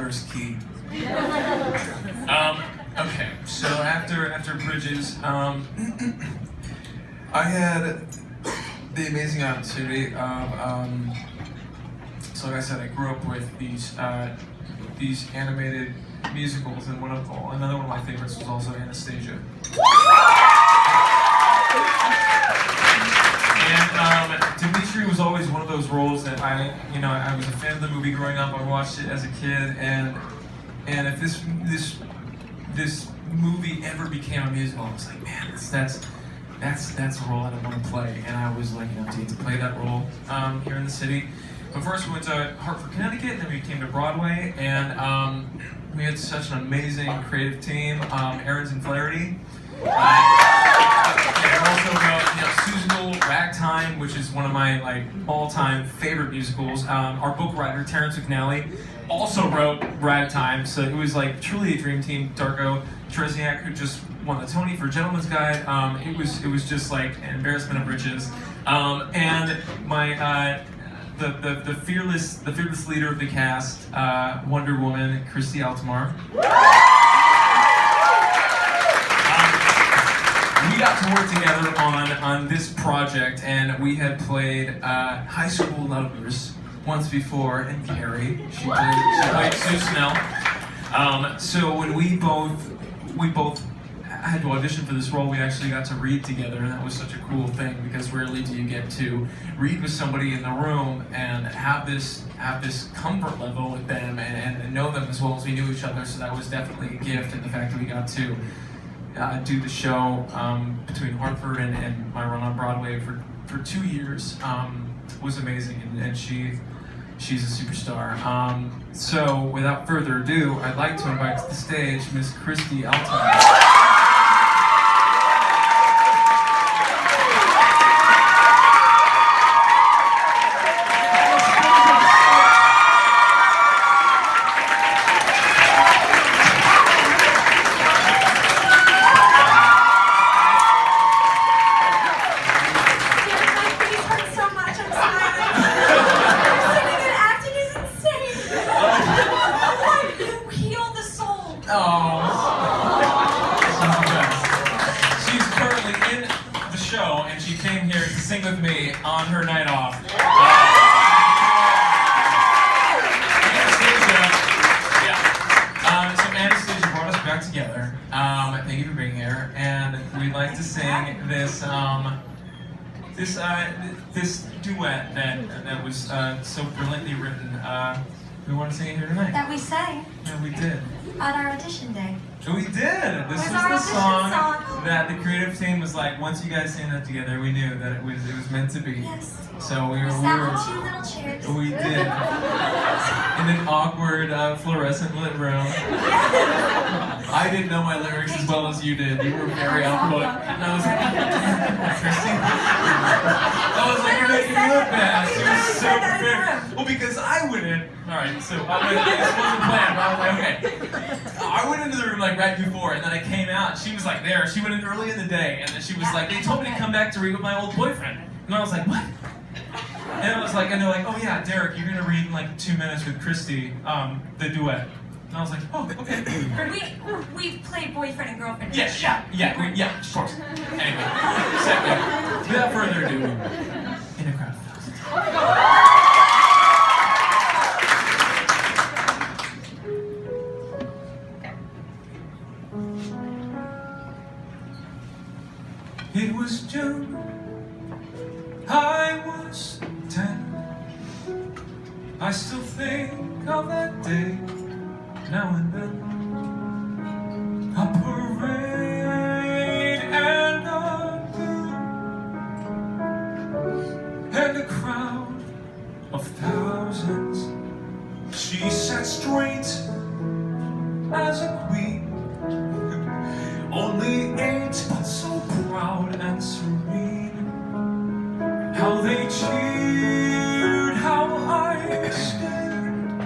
Where's Key? Okay, so after Bridges, I had the amazing opportunity of, so like I said, I grew up with these animated musicals, and another one of my favorites was also Anastasia. And Dimitri was always one of those roles that I was a fan of the movie growing up. I watched it as a kid, and if this movie ever became a musical, I was like, man, that's a role I want to play. And I was like, to play that role here in the city. But first we went to Hartford, Connecticut, and then we came to Broadway, and we had such an amazing creative team. Aaron's and Flaherty. And also Susanville Ragtime, which is one of my all-time favorite musicals. Our book writer Terrence McNally also wrote Ragtime, so it was truly a dream team. Darko Tresiak, who just won the Tony for Gentleman's Guide. It was just an embarrassment of riches. And my the fearless leader of the cast, Wonder Woman, Christy Altomare. We got to work together on this project, and we had played high school lovers once before in Carrie. She played Sue Snell. So when we both had to audition for this role, we actually got to read together, and that was such a cool thing because rarely do you get to read with somebody in the room and have this comfort level with them and know them as well as we knew each other. So that was definitely a gift, and the fact that we got to do the show between Hartford and my run on Broadway for 2 years was amazing, and she's a superstar. So without further ado, I'd like to invite to the stage Miss Christy Altomare. Sing with me on her night off. So Anastasia brought us back together. Thank you for being here, and we'd like to sing this this duet that was so brilliantly written. We want to sing it here tonight. That we sang. Yeah, we did. On our audition day. We did! This was the song that the creative team was like, once you guys sang that together, we knew that it was meant to be. Yes. So we sat were on 2 little chairs. We did. In an awkward fluorescent lit room. I didn't know my lyrics as well as you did. You were very output. And I was like, Christy? I was like, you're making me look bad. She was so prepared. Well, because I went in. Alright, so this wasn't planned, but I was like, okay. I went into the room right before, and then I came out, she was there. She went in early in the day, and then she was like, they told me to come back to read with my old boyfriend. And I was like, what? And I was like, and they're like, oh yeah, Derek, you're gonna read in 2 minutes with Christy, the duet. And I was like, oh, okay. We've played boyfriend and girlfriend. Yeah, of course. Anyway, second, without further ado, in a crowd of thousands. It was June, I was 10. I still think of that day, now and then. A parade and a moon, and a crowd of thousands. She sat straight as a queen, only 8, but so proud and serene. How they cheered, how I stared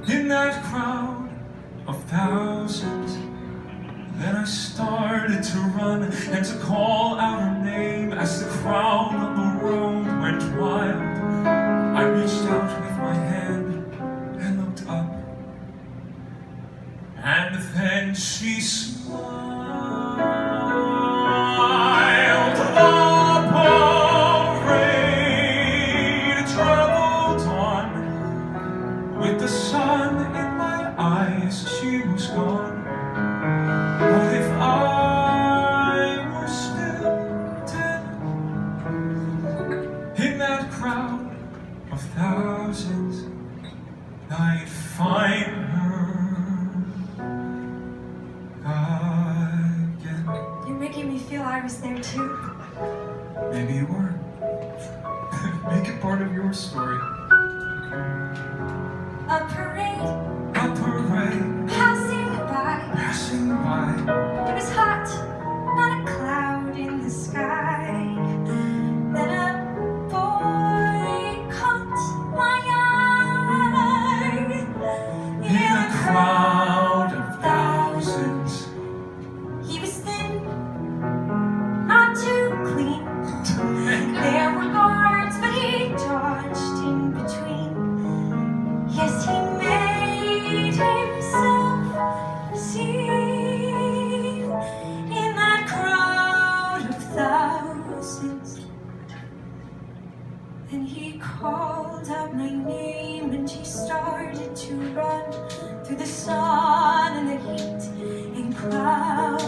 in that crowd of thousands. Then I started to run and to call out her name as the crowd on the road went wild. I reached out with my hand and looked up maybe you were. Make it part of your story. A parade Passing by. It was hot, not a cloud in the sky. Then a boy caught my eye. In a crowd of thousands. He was thin, not too clean. There were guards, but he dodged in between. Yes, he made himself seen in that crowd of thousands. Then he called out my name and he started to run through the sun and the heat and cloud.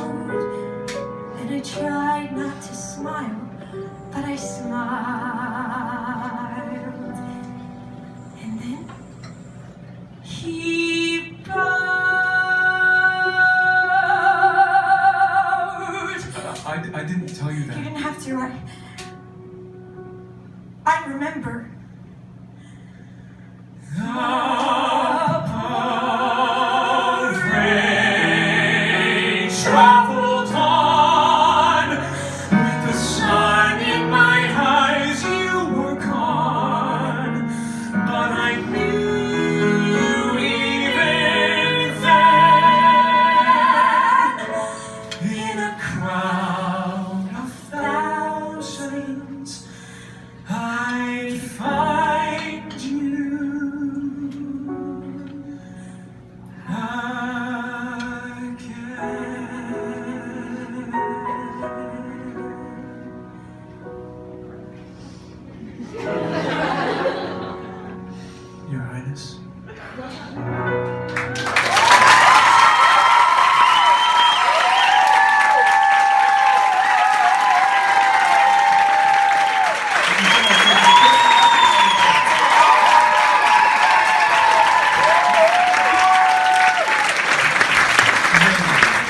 And I tried not to smile, but I smiled. And then he bowed. I didn't tell you that. You didn't have to. I remember.